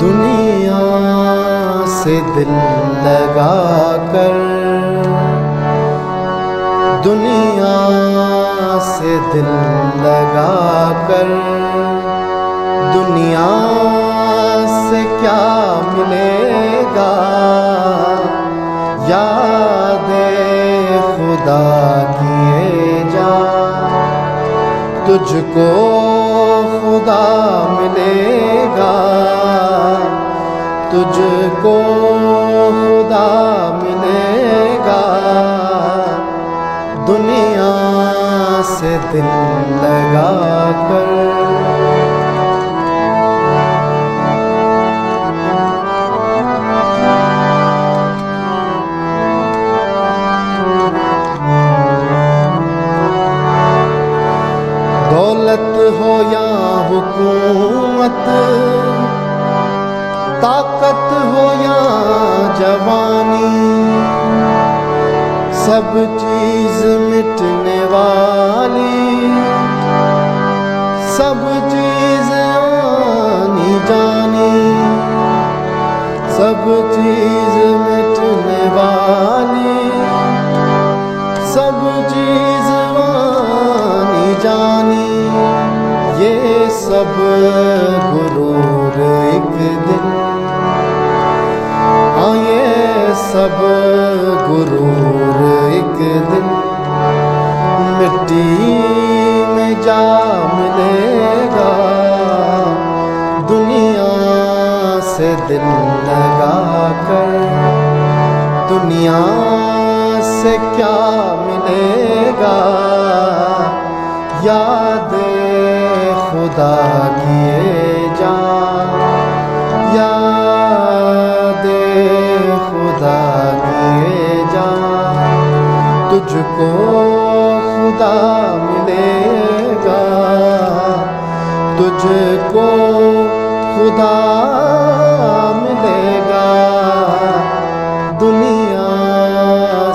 دنیا سے دل لگا کر، دنیا سے دل لگا کر، دنیا سے کیا ملے گا؟ یاد خدا کیے جا، تجھ کو خدا ملے گا، تجھ کو خدا ملے گا، دنیا سے دل لگا کر۔ دولت ہو یا حکومت، طاقت ہو یا جوانی، سب چیز مٹنے والی، سب چیز آنی جانی، سب چیز مٹنے والی، سب چیز آنی جانی، یہ سب غرور ایک دن، ہاں یہ سب غرور ایک دن مٹی میں جا ملے گا، دنیا سے دل لگا کر، دنیا سے کیا ملے گا؟ یاد خدا کیے جا، یاد خدا کیے جا، تجھ کو خدا ملے گا، تجھ کو خدا ملے گا، دنیا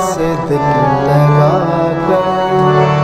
سے دل لگا کر۔